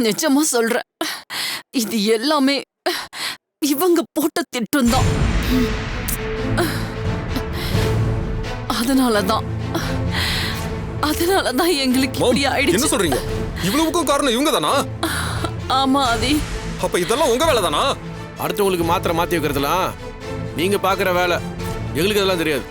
நிஜமா சொல்றேன், இது எல்லாமே இவங்க போட்ட திட்டம்தான். அதனாலதான் எங்களுக்கு இப்படி ஆயிடுச்சு. என்ன சொல்றீங்க? இவ்வளவுக்கும் காரணம் இவங்க தானா? ஆமா ஆதி. அப்ப இதெல்லாம் உங்க வேலை தானா? அடுத்தவங்களுக்கு மாத்திரை மாத்தி வைக்கிறதுலாம் நீங்க பாக்குற வேலை, எங்களுக்கு அதெல்லாம் தெரியாது.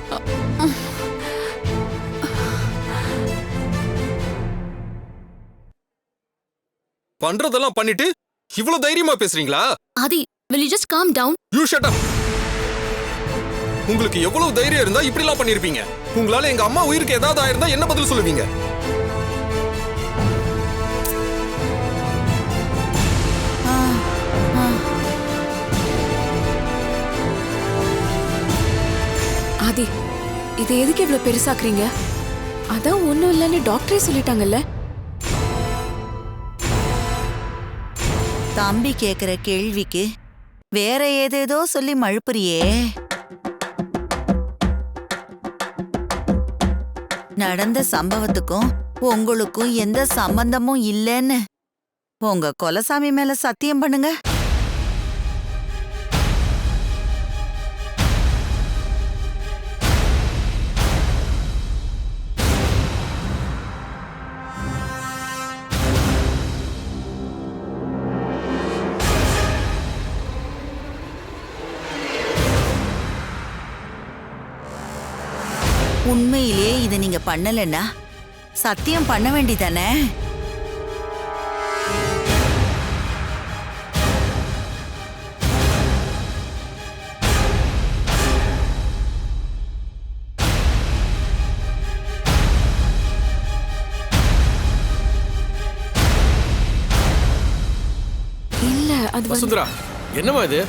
பண்றதெல்லாம் பண்ணிட்டு இவ்வளவு தைரியமா பேசுறீங்களா? ஆதி, will you just calm down? You shut up. உங்களுக்கு எவ்வளவு தைரியம் இருந்தா இப்படி எல்லாம் பண்ணிருப்பீங்க? உங்களால எங்க அம்மா உயிருக்கு ஏதாவது ஆயிருந்தா என்ன பதில் சொல்லுவீங்க? ஆதி, இதை எதுக்கு இவ்வளவு பெருசாக்குறீங்க? அதான் ஒண்ணும் இல்லைன்னு டாக்டரே சொல்லிட்டாங்கல்ல. தம்பி கேக்குற கேள்விக்கு வேற ஏதேதோ சொல்லி மழுப்புறியே. நடந்த சம்பவத்துக்கும் உங்களுக்கும் எந்த சம்பந்தமும் இல்லைன்னு உங்க கொலசாமி மேல சத்தியம் பண்ணுங்க. உண்மையிலேயே இதை நீங்க பண்ணலன்னா சத்தியம் பண்ண வேண்டிதானே? இல்ல, அது வசுந்தரா, என்னமா இது?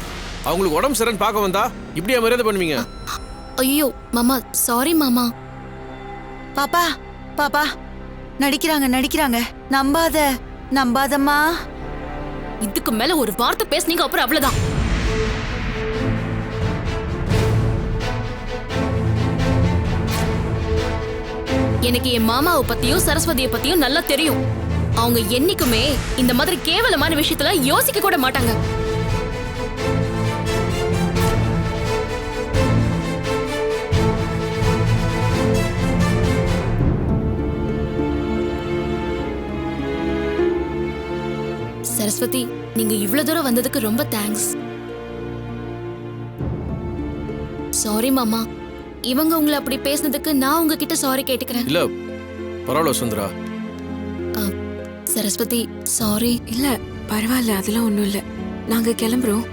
அவங்களுக்கு உடம்பு சரின்னு பார்க்க வந்தா இப்படியா மரியாதை பண்ணுவீங்க? ஐயோ மாமா, சாரி மாமா. பாப்பா பாப்பா, நடிக்கிறாங்க. நம்பாதம்மா. இதுக்கு மேல ஒரு வார்த்தை பேசுனீங்க அப்புறம் அவ்வளவுதான். எனக்கு என் மாமாவை பத்தியும் சரஸ்வதியை பத்தியும் நல்லா தெரியும். அவங்க என்னைக்குமே இந்த மாதிரி கேவலமான விஷயத்துல யோசிக்க கூட மாட்டாங்க. சரஸ்வதி, நீங்க இவ்வளவு தூரம் வந்ததுக்கு ரொம்ப தேங்க்ஸ். சாரி மாமா, இவங்க உங்களை அப்படி பேசினதுக்கு நான் உங்ககிட்ட சாரி கேட்டுக்கிறேன். இல்ல பரவாயில்ல சுந்தரா. சரஸ்வதி, சாரி. இல்ல பரவாயில்ல, அதெல்லாம் ஒண்ணும் இல்ல. நாங்க கிளம்புறோம்.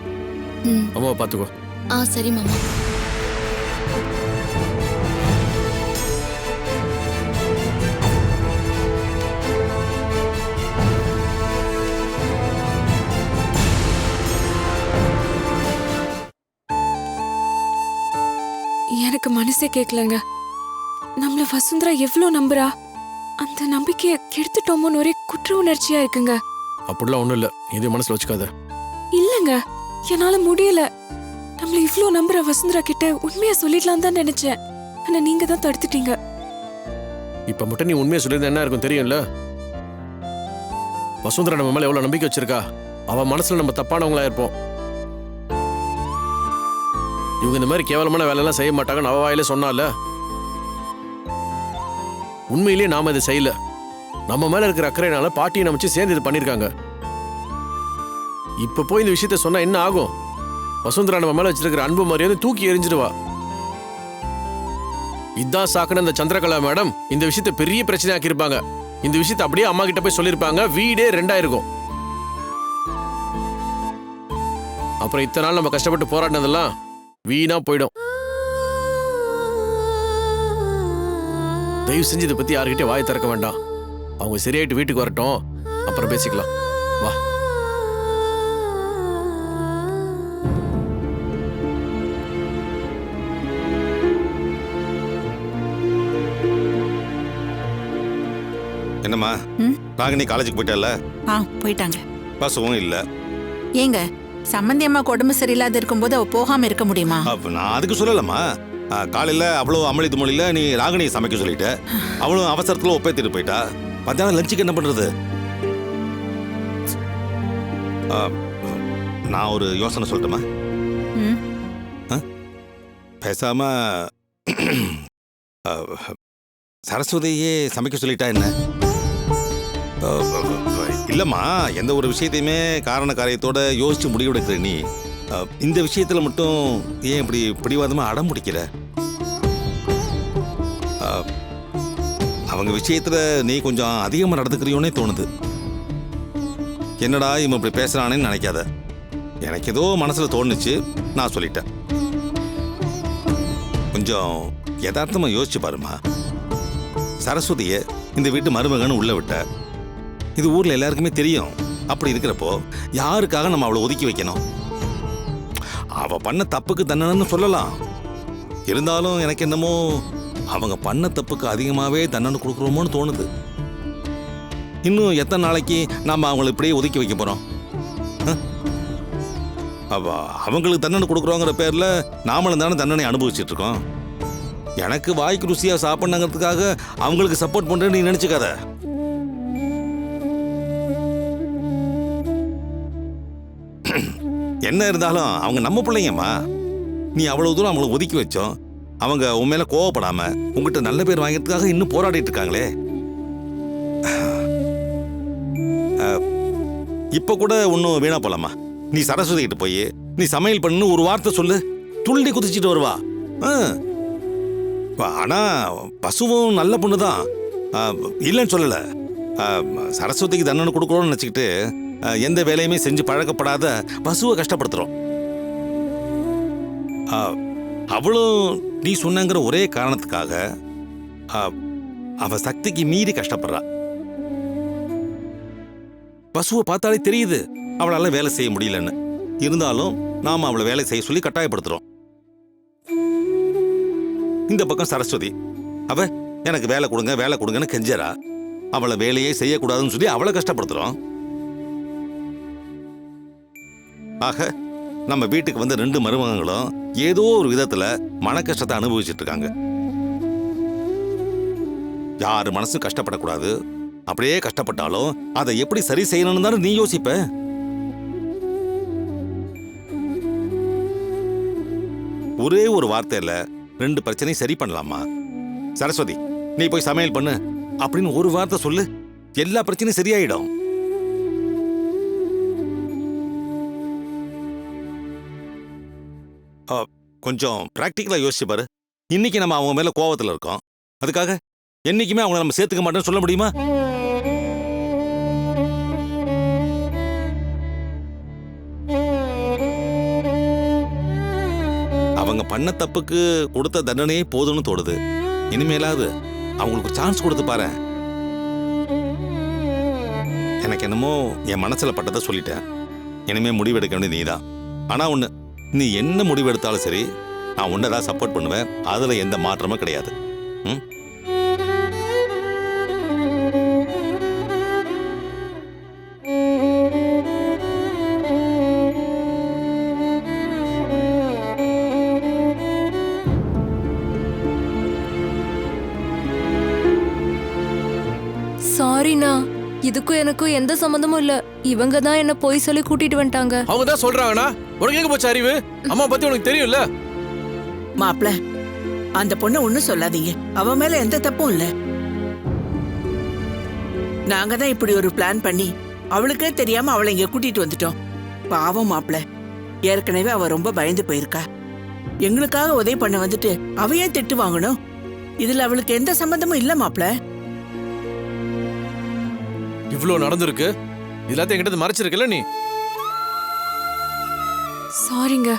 அம்மா பாத்துக்கோ. சரி மாமா. எனக்கு மனசே கேட்கலங்க. நம்மள வசுந்தரா எவ்வளவு நம்புறா, அந்த நம்பிக்கையை கெடுத்துட்டோமோன்னு ஒரே குற்ற உணர்ச்சியா இருக்குங்க. அப்படிலாம் ஒண்ணும் இல்ல, இது மனசுல வச்சுக்காத. இல்லங்க, என்னால முடியல. நம்மள இவ்வளவு நம்புற வசுந்தரா கிட்ட உண்மையா சொல்லிடலாம் தான் நினைச்சேன். ஆனா நீங்க தான் தடுத்துட்டீங்க. இப்ப மட்டும் நீ உண்மையை சொல்லியிருந்தா என்ன இருக்கும் தெரியும்ல? வசுந்தரா நம்ம மேல எவ்வளவு நம்பிக்கை வச்சிருக்கா. அவ மனசுல நம்ம தப்பானவங்களா இருப்போம். இவங்க இந்த மாதிரி கேவலமான வேலையெல்லாம் செய்ய மாட்டாங்கன்னு அவ வாயிலே சொன்னால. உண்மையிலேயே நாம இதை செய்யல. நம்ம மேல இருக்கிற அக்கறையினால பாட்டியை நமச்சு சேர்ந்து இது பண்ணிருக்காங்க. இப்ப போய் இந்த விஷயத்த சொன்னா என்ன ஆகும்? வசுந்தரா நம்ம மேல வச்சிருக்கிற அன்பு மரியாதை தூக்கி எரிஞ்சிடுவா. இதான் சாக்குன அந்த சந்திரகலா மேடம் இந்த விஷயத்த பெரிய பிரச்சனை ஆக்கியிருப்பாங்க. இந்த விஷயத்த அப்படியே அம்மா கிட்ட போய் சொல்லியிருப்பாங்க. வீடே ரெண்டாயிருக்கும். அப்புறம் இத்தனை நாள் நம்ம கஷ்டப்பட்டு போராடினதெல்லாம் வீணா போயிடும். தயவு செஞ்சு இதை பத்தி யாருக்கிட்டே வாய் திறக்க வேண்டாம். அவங்க சரியாயிட்டு வீட்டுக்கு வரட்டும், அப்புறம் பேசிக்கலாம். வா. என்னம்மா, ராகினி காலேஜுக்கு போயிட்டால? போயிட்டாங்க. பசுவும் இல்ல. ஏங்க, சம்பந்தி அம்மாக்கு உடம்பு சரியில்லாத இருக்கும்போது அவ போகாம இருக்க முடியுமா? நான் அதுக்கு சொல்லலம்மா. காலையில அவ்வளோ அமளி துமளியில நீ ராகினியை சமைக்க சொல்லிட்ட. அவளும் அவசரத்துல ஒப்பேத்திட்டு போயிட்டா. மத்தியானம் லஞ்சுக்கு என்ன பண்றது? நான் ஒரு யோசனை சொல்லட்டுமா? ம். பேசாம சரஸ்வதியே சமைக்க சொல்லிட்டா என்ன? இல்லம்மா, எந்த ஒரு விஷயத்தையுமே காரண காரியத்தோட யோசிச்சு முடிவெடுக்கிற நீ இந்த விஷயத்துல மட்டும் ஏன் இப்படி பிடிவாதமா அடம் பிடிக்கிற? அவங்க விஷயத்துல நீ கொஞ்சம் அதிகமா நடந்துக்கிறியோன்னே தோணுது. என்னடா இவன் இப்படி பேசுறானேன்னு நினைக்காத. எனக்கு ஏதோ மனசுல தோணுச்சு, நான் சொல்லிட்டேன். கொஞ்சம் யதார்த்தமா யோசிச்சு பாருமா. சரஸ்வதியை இந்த வீட்டு மருமகன்னு உள்ள விட்ட, இது ஊர்ல எல்லாருக்குமே தெரியும். அப்படி இருக்கிறப்போ யாருக்காக நம்ம அவளை ஒதுக்கி வைக்கணும்? அவ பண்ண தப்புக்கு தண்டனைன்னு சொல்லலாம். இருந்தாலும் எனக்கு என்னமோ அவங்க பண்ண தப்புக்கு அதிகமாவே தண்டனை கொடுக்குறோமோன்னு தோணுது. இன்னும் எத்தனை நாளைக்கு நாம அவங்களை இப்படியே ஒதுக்கி வைக்க போறோம்? அவங்களுக்கு தண்டனை கொடுக்குறோங்கிற பேர்ல நாமளும் தானே தண்டனை அனுபவிச்சுட்டு இருக்கோம். எனக்கு வாய்க்கு ருசியா சாப்பிடணுங்கிறதுக்காக அவங்களுக்கு சப்போர்ட் பண்றேன்னு நீ நினைச்சுக்காத. என்ன இருந்தாலும் அவங்க நம்ம பிள்ளைங்கம்மா. நீ அவ்வளவு தூரம் அவங்களை ஒதுக்கி வச்சோம், அவங்க உன் மேல கோவப்படாம உங்ககிட்ட நல்ல பேர் வாங்கிறதுக்காக இன்னும் போராடிட்டு இருக்காங்களே. இப்ப கூட ஒன்னும் வீணா போலாமா? நீ சரஸ்வதி கிட்ட போய் நீ சமையல் பண்ணு ஒரு வார்த்தை சொல்லு, துள்ளி குதிச்சுட்டு வருவா. ஆனா பசுவும் நல்ல பொண்ணுதான், இல்லைன்னு சொல்லல. சரஸ்வதிக்கு தண்டனை கொடுக்கணும்னு நினைச்சுக்கிட்டு எந்த வேலையுமே செஞ்சு பழக்கப்படாத பசுவை கஷ்டப்படுத்துறோம். அவளும் நீ சொன்னங்கிற ஒரே காரணத்துக்காக அவ சக்திக்கு மீறி கஷ்டப்படுறா. பசுவை பார்த்தாலே தெரியுது அவளால வேலை செய்ய முடியலன்னு. இருந்தாலும் நாம அவளை வேலை செய்ய சொல்லி கட்டாயப்படுத்துறோம். இந்த பக்கம் சரஸ்வதி அவ எனக்கு வேலை கொடுங்க வேலை கொடுங்கன்னு கெஞ்சரா. அவளை வேலையே செய்யக்கூடாதுன்னு சொல்லி அவளை கஷ்டப்படுத்துறோம். ஆக நம்ம வீட்டுக்கு வந்த 2 மருமகங்களும் ஏதோ ஒரு விதத்துல மன கஷ்டத்தை அனுபவிச்சுட்டு இருக்காங்க. யாரு மனசும் கஷ்டப்படக்கூடாது. அப்படியே கஷ்டப்பட்டாலும் அதை எப்படி சரி செய்யணும்னு தானே நீ யோசிப்ப. ஒரே ஒரு வார்த்தையில 2 பிரச்சனையும் சரி பண்ணலாமா? சரஸ்வதி நீ போய் சமையல் பண்ணு அப்படின்னு ஒரு வார்த்தை சொல்லு, எல்லா பிரச்சனையும் சரியாயிடும். கொஞ்சம் பிராக்டிக்கலா யோசிச்சு பாரு. இன்னைக்கு நம்ம அவங்க மேல கோவத்துல இருக்கோம், அதுக்காக என்னைக்குமே அவங்கள நம்ம சேர்த்துக்க மாட்டோம்னு சொல்ல முடியுமா? அவங்க பண்ண தப்புக்கு கொடுத்த தண்டனையே போதும்னு தோடுது. இனிமேலாவது அவங்களுக்கு சான்ஸ் கொடுத்து பாரு. எனக்கு என்னமோ என் மனசுல பட்டதை சொல்லிட்டேன். இனிமே முடிவெடுக்க வேண்டியது நீதான். ஆனா ஒண்ணு, நீ என்ன முடிவெடுத்தாலும் சரி, நான் உன்னதான் சப்போர்ட் பண்ணுவேன். அதுல எந்த மாற்றமும் கிடையாது. சாரிண்ணா, இதுக்கும் எனக்கும் எந்த சம்மந்தமும் இல்ல. இவங்க தான் என்ன போய் சொல்லி கூட்டிட்டு வந்துட்டாங்க. அவங்க தான் சொல்றாங்கண்ணா. உனக்கு எங்க போச்சு அறிவு? அம்மா பத்தி உனக்கு தெரியும்ல. மாப்ள, அந்த பொண்ணை ஒண்ணும் சொல்லாதீங்க. அவ மேல எந்த தப்பும் இல்ல. நாங்க தான் இப்படி ஒரு பிளான் பண்ணி அவளுக்கே தெரியாம அவளை இங்க கூட்டிட்டு வந்துட்டோம். பாவம் மாப்ள, ஏற்கனவே அவ ரொம்ப பயந்து போயிருக்கா. எங்களுக்காக உதவி பண்ண வந்துட்டு அவ ஏன் திட்டு வாங்கணும்? இதுல அவளுக்கு எந்த சம்பந்தமும் இல்ல மாப்ள. இவ்ளோ நடந்திருக்கு, எல்லாத்தையும் என்கிட்ட மறைச்சிருக்கல நீ. சாரிங்க,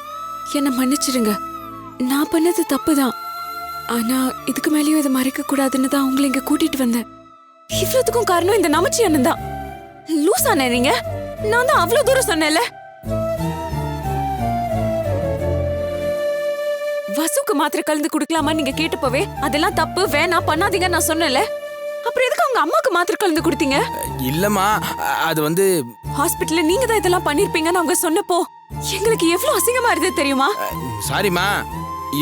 என்ன மன்னிச்சிடுங்க. நான் பண்ணது தப்புதான். ஆனா இதுக்கு மேலேயும் இதை மறைக்க கூடாதுன்னு தான் உங்களை இங்க கூட்டிட்டு வந்தேன். இவ்வளவுக்கும் காரணம் இந்த நமச்சி அண்ணன் தான். லூசானே நீங்க? நான் தான் அவ்வளவு தூரம் சொன்னேன்ல. வசுக்கு மாத்திரை கலந்து குடுக்கலாமா நீங்க கேட்டுப்பவே அதெல்லாம் தப்பு, வேணாம் பண்ணாதீங்க நான் சொன்னேன்ல. அப்புறம் எதுக்கு அவங்க அம்மாக்கு மாத்திரை கலந்து கொடுத்தீங்க? இல்லம்மா, அது வந்து ஹாஸ்பிட்டல்ல நீங்க தான் இதெல்லாம் பண்ணிருப்பீங்கன்னு அவங்க சொன்னப்போ எங்களுக்கு எவ்வளவு அசிங்கமா இருந்தது தெரியுமா? சாரிம்மா,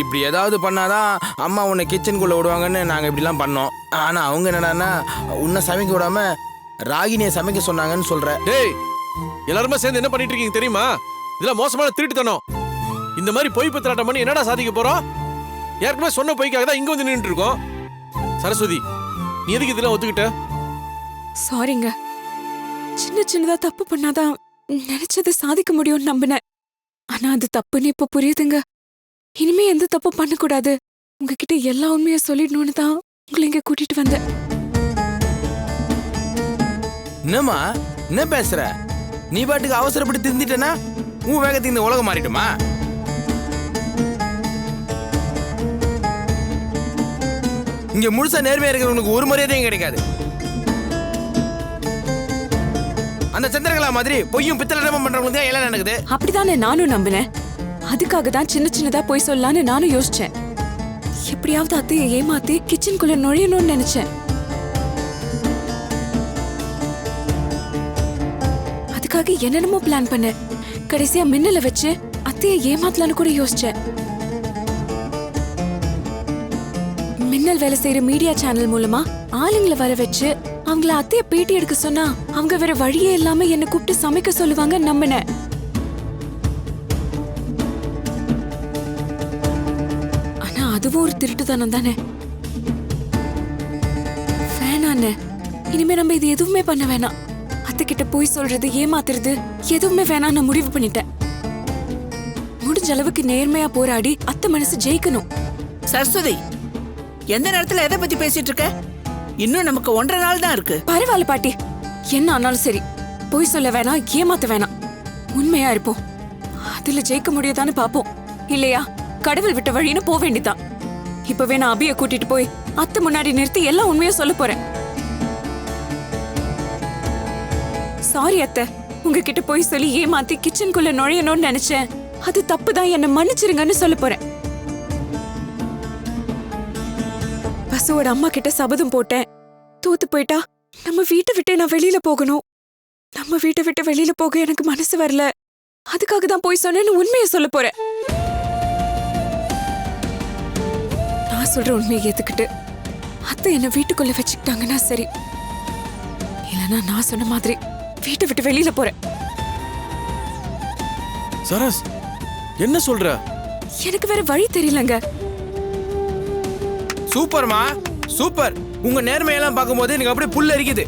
இப்படி ஏதாவது பண்ணாதான் அம்மா உன்னை கிச்சனுக்குள்ள விடுவாங்கன்னு நாங்க இப்படிலாம் பண்ணோம். ஆனா அவங்க என்னடான்னா உன்னை சமைக்க விடாம ராகினியை சமைக்க சொன்னாங்கன்னு சொல்ற. டேய், எல்லாருமே சேர்ந்து என்ன பண்ணிட்டு இருக்கீங்க தெரியுமா? இதெல்லாம் மோசமான திருட்டுத்தனம். இந்த மாதிரி பொய் பித்தலாட்டம் பண்ணி என்னடா சாதிக்க போறோம்? ஏற்கனவே சொன்ன பொய்க்காக தான் இங்க வந்து நின்றுட்டு இருக்கோம். சரஸ்வதி, நீ எதுக்கு இதெல்லாம் ஒத்துக்கிட்ட? சாரிங்க. சின்ன சின்னதா தப்பு பண்ணாதான் நினைச்சதை சாதிக்க முடியும்னு நம்பினேன். ஆனா அது தப்புன்னு இப்ப புரியுதுங்க. இனிமே எந்த தப்பும் பண்ணக்கூடாது, உங்ககிட்ட எல்லா உண்மையை சொல்லிடணும்னு தான் உங்களை இங்க கூட்டிட்டு வந்தேன். என்னம்மா என்ன பேசுற? நீ பாட்டுக்கு அவசரப்பட்டு திருந்திட்டனா உன் வேகத்துக்கு இந்த உலகம் மாறிடுமா? இங்க முழுசா நேர்மையா இருக்கிறவனுக்கு ஒரு மரியாதையும் கிடைக்காது. அந்த சந்திரகலா மாதிரி பொய்யும் பித்தளடமும் பண்றவங்களுக்கு தான் எல்லாம் நடக்குது. அப்படிதானே நானும் நம்பினேன். அதுக்காக தான் சின்ன சின்னதா போய் சொல்லலான்னு நானும் யோசிச்சேன். எப்படியாவது அத்தையை ஏமாத்தி கிச்சனுக்குள்ள நுழையணும்னு நினைச்சேன். அதுக்காக என்னென்னமோ பிளான் பண்ணேன். கடைசியா மின்னல வச்சு அத்தையை ஏமாத்தலான்னு கூட யோசிச்சேன். மின்னல் வேலை செய்யற மீடியா சேனல் மூலமா ஆளுங்களை வர வச்சு அவங்கள அத்தைய பேட்டி எடுக்க சொன்னா அவங்க வேற வழியே இல்லாம என்ன கூப்பிட்டு சமைக்க சொல்லுவாங்க நம்பினேன். ஆனா அதுவும் ஒரு திருட்டுத்தனம் தானே. வேணான்னு இனிமே நம்ம இது எதுவுமே பண்ண வேணாம். அத்தை கிட்ட போய் சொல்றது, ஏமாத்துறது எதுவுமே வேணாம். நான் முடிவு பண்ணிட்டேன். முடிஞ்ச அளவுக்கு நேர்மையா போராடி அத்தை மனசு ஜெயிக்கணும். சரஸ்வதி, எந்த நேரத்துல எதை பத்தி பேசிட்டு இருக்க? இன்னும் நமக்கு 1.5 நாள் தான் இருக்கு. பரவாயில்ல பாட்டி, என்ன ஆனாலும் சரி. போய் சொல்ல வேணாம், ஏமாத்த வேணாம். உண்மையா இருப்போம். அதுல ஜெயிக்க முடியுதான்னு பாப்போம். இல்லையா கடவுள் விட்ட வழின்னு போக வேண்டியதான். இப்பவே நான் அபிய கூட்டிட்டு போய் அத்தை முன்னாடி நிறுத்தி எல்லா உண்மையா சொல்ல போறேன். சாரி அத்தை, உங்ககிட்ட போய் சொல்லி ஏமாத்தி கிச்சனுக்குள்ள நுழையணும்னு நினைச்சேன். அது தப்புதான், என்ன மன்னிச்சிருங்கன்னு சொல்ல போறேன். பசுவோட அம்மா கிட்ட சபதம் போட்டேன். தோத்து போயிட்டா நம்ம வீட்டை விட்டு நான் வெளியில போகணும். நம்ம வீட்டை விட்டு வெளியில போக எனக்கு மனசு வரல. அதுக்காக தான் போய் சொன்னேன்னு உண்மையை சொல்ல போறேன். நான் சொல்ற உண்மையை ஏத்துக்கிட்டு அத்தை என்ன வீட்டுக்குள்ள வச்சுக்கிட்டாங்கன்னா சரி. இல்லைன்னா நான் சொன்ன மாதிரி வீட்டை விட்டு வெளியில போறேன். சரஸ், என்ன சொல்ற? எனக்கு வேற வழி தெரியலங்க. சூப்பர்மா, சூப்பர். உங்க நேர்மையெல்லாம் பார்க்கும்போது எனக்கு அப்படியே புல்ல இருக்குது.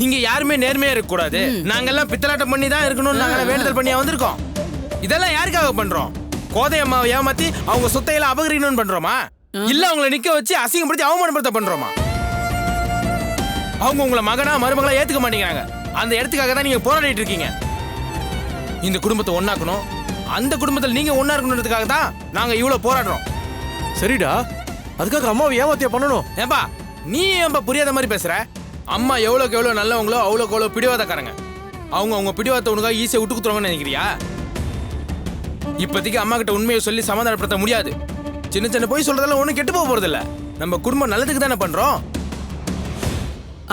இங்க யாருமே நேர்மையா இருக்க கூடாது, நாங்கெல்லாம் பித்தலாட்டம் பண்ணி தான் இருக்கணும்னு நாங்க வேண்டுதல் பண்ணியா வந்திருக்கோம். இதெல்லாம் யாருக்காக பண்றோம்? கோதை அம்மாவை ஏமாத்தி அவங்க சொத்தையெல்லாம் அபகரிக்கணும்னு பண்றோமா? இல்ல அவங்களை நிக்க வச்சு அசிங்கப்படுத்தி அவமானப்படுத்த பண்றோமா? அவங்க உங்களை மகனா மருமகளா ஏத்துக்க மாட்டேங்கிறாங்க. அந்த இடத்துக்காக தான் நீங்க போராடிட்டு இருக்கீங்க. இந்த குடும்பத்தை ஒண்ணாக்கணும், அந்த குடும்பத்தில் நீங்க ஒண்ணா இருக்கணுன்றதுக்காக தான் நாங்க இவ்வளவு போராடுறோம். சரிடா, அதுக்காக அம்மாவை ஏமாத்தியா பண்ணணும்? ஏன்பா நீ ஏன்பா புரியாத மாதிரி பேசுற? அம்மா எவ்வளோக்கு எவ்வளோ நல்லவங்களோ அவ்வளோக்கு எவ்வளோ பிடிவாதக்காரங்க. அவங்க பிடிவாதத்தை உனக்காக ஈஸியாக விட்டு குத்துருவாங்கன்னு நினைக்கிறியா? இப்போதைக்கு அம்மா கிட்ட உண்மையை சொல்லி சமாதானப்படுத்த முடியாது. சின்ன சின்ன போய் சொல்றதெல்லாம் ஒன்றும் கெட்டு போக போறதில்ல. நம்ம குடும்பம் நல்லதுக்கு தானே பண்றோம்.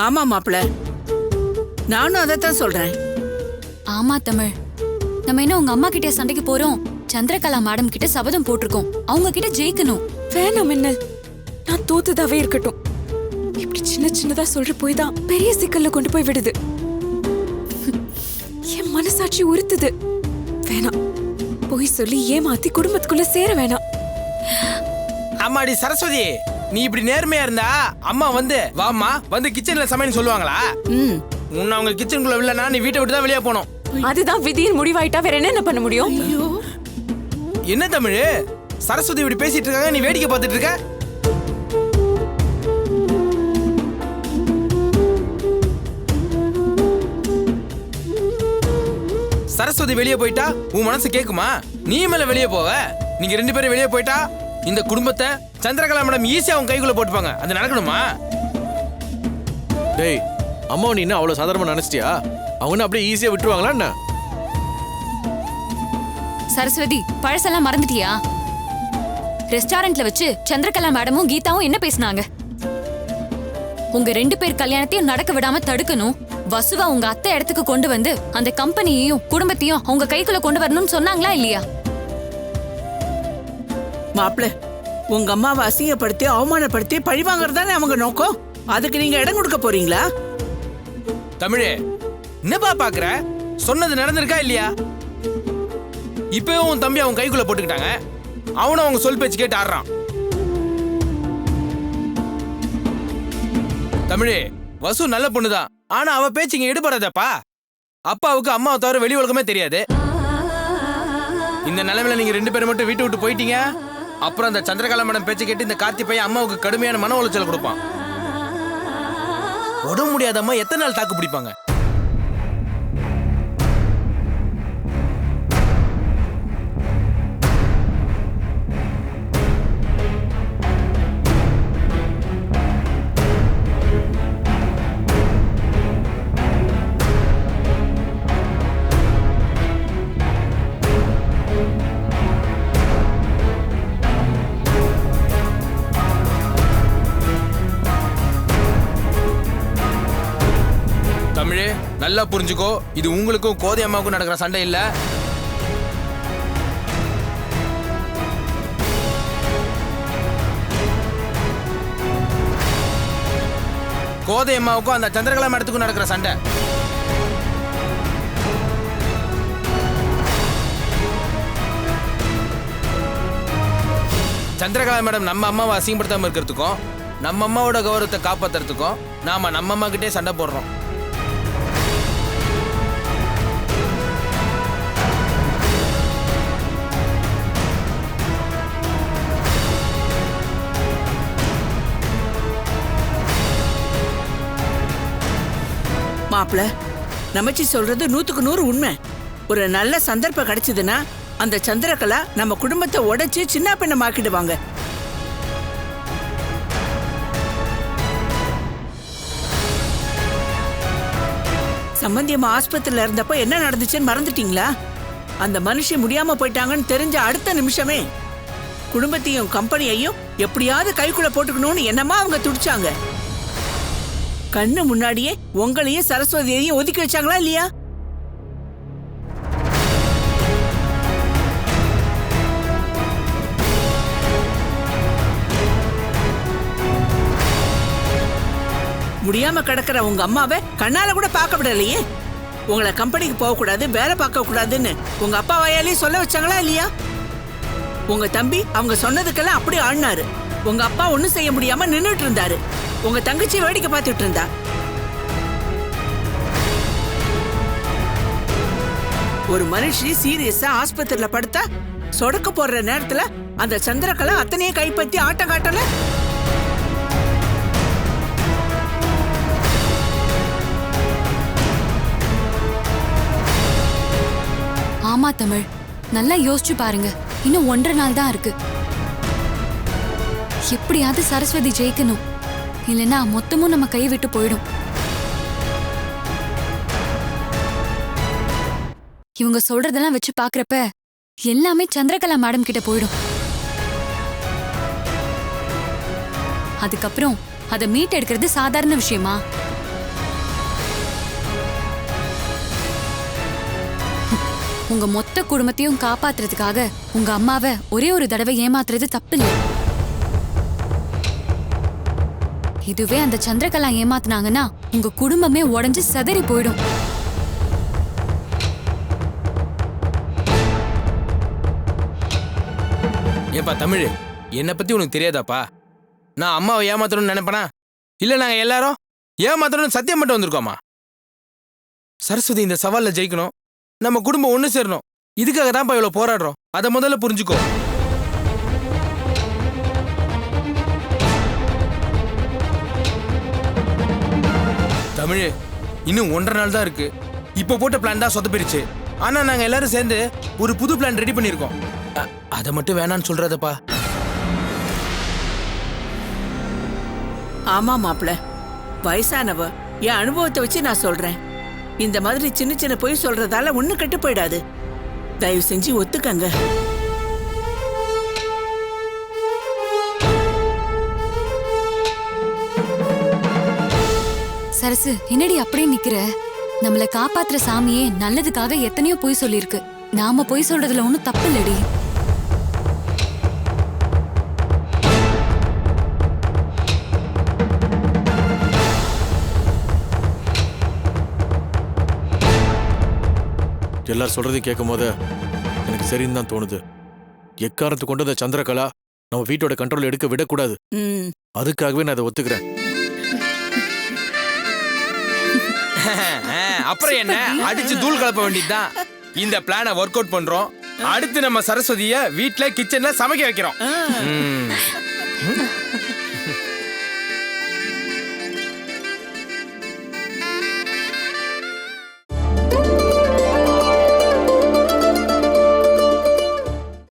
ஆமா மாப்பிள்ள, நானும் அதைத்தான் சொல்றேன். ஆமா தமிழ், நம்ம என்ன உங்க அம்மா கிட்ட சண்டைக்கு போறோம்? சந்திரகலா மேடம் கிட்ட சபதம் போட்டிருக்கோம். அவங்க கிட்ட ஜெயிக்கணும். வேணாம் மின்னல், நான் தோத்துதாவே இருக்கட்டும். இப்படி சின்ன சின்னதா சொல்ற போய் தான் பெரிய சிக்கல்ல கொண்டு போய் விடுது. என் மனசாட்சி உறுத்துது. வேணாம், போய் சொல்லி ஏமாத்தி குடும்பத்துக்குள்ள சேர வேணாம். அம்மாடி சரஸ்வதி, நீ இப்படி நேர்மையா இருந்தா அம்மா வந்து வாம்மா வந்து கிச்சன்ல சமையல் சொல்லுவாங்களா? உன்னை அவங்க கிச்சனுக்குள்ள இல்லைன்னா நீ வீட்டை விட்டு தான் வெளியே போனோம். அதுதான் விதியின் முடிவாயிட்டா வேற என்ன பண்ண முடியும்? என்ன தமிழ், சரஸ்வதி இப்படி பேசிட்டு இருக்காங்க, நீ வேடிக்கை பார்த்துட்டு இருக்க? சரஸ்வதி வெளியே போயிட்டா உன் மனசு கேக்குமா? நீ மேல வெளியே போவ. நீங்க 2 பேரும் வெளியே போயிட்டா இந்த குடும்பத்தை சந்திரகலா மேடம் ஈஸியா அவங்க கைக்குள்ள போட்டுப்பாங்க. அது நடக்கணுமா? டேய், அம்மா நீ என்ன அவ்வளவு சாதாரணமா நினைச்சிட்டியா? அவங்க அப்படியே ஈஸியா விட்டுருவாங்களா என்ன? சரஸ்வதி, பழசெல்லாம் மறந்துட்டியா? ரெஸ்டாரண்ட்ல வச்சு சந்திரகலா மேடமும் கீதாவும் என்ன பேசினாங்க? உங்க 2 பேர் கல்யாணத்தையும் நடக்க விடாம தடுக்கணும். வசுவா உங்க அத்தை இடத்துக்கு கொண்டு வந்து அந்த கம்பெனியையும் குடும்பத்தையும் அவங்க கைக்குள்ள கொண்டு வரணும்னு சொன்னாங்களா இல்லையா? மாப்பிள்ள, உங்க அம்மாவை அசிங்கப்படுத்தி அவமானப்படுத்தி பழி வாங்குறதானே அவங்க நோக்கம். அதுக்கு நீங்க இடம் கொடுக்க போறீங்களா? தமிழே, என்னப்பா பாக்குற? சொன்னது நடந்திருக்கா இல்லையா? இப்பவே உன் தம்பி அவன் கைக்குள்ள போட்டுக்கிட்டாங்க. அவனும் அவங்க சொல் பேச்சு கேட்டு ஆடுறான். தமிழே, வசு நல்ல பொண்ணுதான். ஆனா அவ பேச்சு இங்க எடுபடாதப்பா. அப்பாவுக்கு அம்மாவை தவிர வெளி உலகமே தெரியாது. இந்த நிலைமையில நீங்க 2 பேரும் மட்டும் வீட்டு விட்டு போயிட்டீங்க. அப்புறம் அந்த சந்திரகலா மேடம் பேச்சு கேட்டு இந்த கார்த்தி பையன் அம்மாவுக்கு கடுமையான மன உளைச்சல் கொடுப்பான். உடம்பு முடியாத அம்மா எத்தனை நாள் தாக்கு பிடிப்பாங்க? தமிழே, நல்லா புரிஞ்சுக்கோ. இது உங்களுக்கும் கோதை அம்மாவுக்கும் நடக்கிற சண்டை இல்ல. கோதை அம்மாவுக்கும் அந்த சந்திரகலா மேடத்துக்கும் நடக்கிற சண்டை. சந்திரகலா மேடம் நம்ம அம்மாவை அசிங்கப்படுத்தாம இருக்கிறதுக்கும் நம்ம அம்மாவோட கௌரவத்தை காப்பாத்துறதுக்கும் நாம நம்ம அம்மா கிட்டே சண்டை போடுறோம். மாப்பிள, நமச்சி சொல்றது 100க்கு 100 உண்மை. ஒரு நல்ல சந்தர்ப்பம் கிடைச்சதுன்னா அந்த சந்திரகலா நம்ம குடும்பத்தை உடைச்சு சின்ன பின்னமாக்கிடுவாங்க. சம்பந்தியம்மா ஆஸ்பத்திரியில இருந்தப்ப என்ன நடந்துச்சுன்னு மறந்துட்டீங்களா? அந்த மனுஷன் முடியாம போயிட்டாங்கன்னு தெரிஞ்ச அடுத்த நிமிஷமே குடும்பத்தையும் கம்பெனியையும் எப்படியாவது கைக்குள்ள போட்டுக்கணும்னு என்னமா அவங்க துடிச்சாங்க. கண்ணு முன்னாடியே உங்களையும் சரஸ்வதியையும் ஒதுக்கி வச்சாங்களா இல்லையா? முடியாம கிடக்கிற உங்க அம்மாவை கண்ணால கூட பார்க்க விடலையே. உங்களை கம்பெனிக்கு போக கூடாது, வேலை பார்க்க கூடாதுன்னு உங்க அப்பா வாயாலேயே சொல்ல வச்சாங்களா இல்லையா? உங்க தம்பி அவங்க சொன்னதுக்கெல்லாம் அப்படி ஆடினாரு. உங்க அப்பா ஒண்ணும் செய்ய முடியாம நின்னுட்டு இருந்தாரு. உங்க தங்கச்சி வேடிக்கை பார்த்துட்டு இருந்தா. ஒரு மனுஷி சீரியஸா ஆஸ்பத்திரியில படுத்தா சொடக்க போடுற நேரத்துல அந்த சந்திரகலா அத்தனையே கைப்பற்றி ஆட்டம் காட்டல. ஆமா தமிழ், நல்லா யோசிச்சு பாருங்க. இன்னும் 1.5 நாள் தான் இருக்கு. எப்படியாவது சரஸ்வதி ஜெயிக்கணும், இல்லைன்னா மொத்தமும் நம்ம கையை விட்டு போயிடும். இவங்க சொல்றதெல்லாம் வச்சு பாக்குறப்ப எல்லாமே சந்திரகலா மேடம் கிட்ட போயிடும். அதுக்கப்புறம் அதை மீட் எடுக்கிறது சாதாரண விஷயமா? உங்க மொத்த குடும்பத்தையும் காப்பாத்துறதுக்காக உங்க அம்மாவை ஒரே ஒரு தடவை ஏமாத்துறது தப்பு இல்லை. இதுவே அந்த சந்திரகலா ஏமாத்துனாங்கன்னா உங்க குடும்பமே உடைஞ்சு சிதறி போயிடும். ஏப்பா தமிழ், என்னை பத்தி உனக்கு தெரியாதாப்பா? நான் அம்மாவை ஏமாத்தணும்னு நினைப்பேனா? இல்ல நாங்க எல்லாரும் ஏமாத்தணும்னு சத்தியம் மட்டும் வந்திருக்கோமா? சரஸ்வதி இந்த சவால்ல ஜெயிக்கணும், நம்ம குடும்பம் ஒண்ணு சேரணும். இதுக்காக தான் இவ்வளவு போராடுறோம். அதை முதல்ல புரிஞ்சுக்கோ. தமிழ், இன்னும் 1.5 நாள் தான் இருக்கு. இப்ப போட்ட பிளான் தான் சொதப்பிருச்சு. ஆனா நாங்க எல்லாரும் சேர்ந்து ஒரு புது பிளான் ரெடி பண்ணிருக்கோம். அதை மட்டும் வேணான்னு சொல்றதப்பா. ஆமா மாப்பிள, வயசானவ, என் அனுபவத்தை வச்சு நான் சொல்றேன். இந்த மாதிரி சின்ன சின்ன பொய் சொல்றதால ஒண்ணு கெட்டு போயிடாது. தயவு செஞ்சு ஒத்துக்கங்க. சரசு, என்னடி அப்படியே நிக்கிற? நம்மளை காப்பாத்துற சாமியே நல்லதுக்காக எத்தனையோ பொய் சொல்லிருக்கு. நாம பொய் சொல்றதுல ஒண்ணும் தப்பு இல்லடி. எல்லாரும் சொல்றதையும் கேட்கும் போது எனக்கு சரின்னு தான் தோணுது. எக்காரணத்து கொண்டு அந்த சந்திரகலா நம்ம வீட்டோட கண்ட்ரோல் எடுக்க விடக்கூடாது. ம். அதுக்காகவே நான் அதை ஒத்துக்கிறேன். அப்புறம் என்ன, அடிச்சு தூள் கலப்ப வேண்டியதுதான். இந்த பிளானை ஒர்க் அவுட் பண்றோம். அடுத்து நம்ம சரஸ்வதிய வீட்ல கிச்சன்ல சமைக்க வைக்கிறோம். ம்.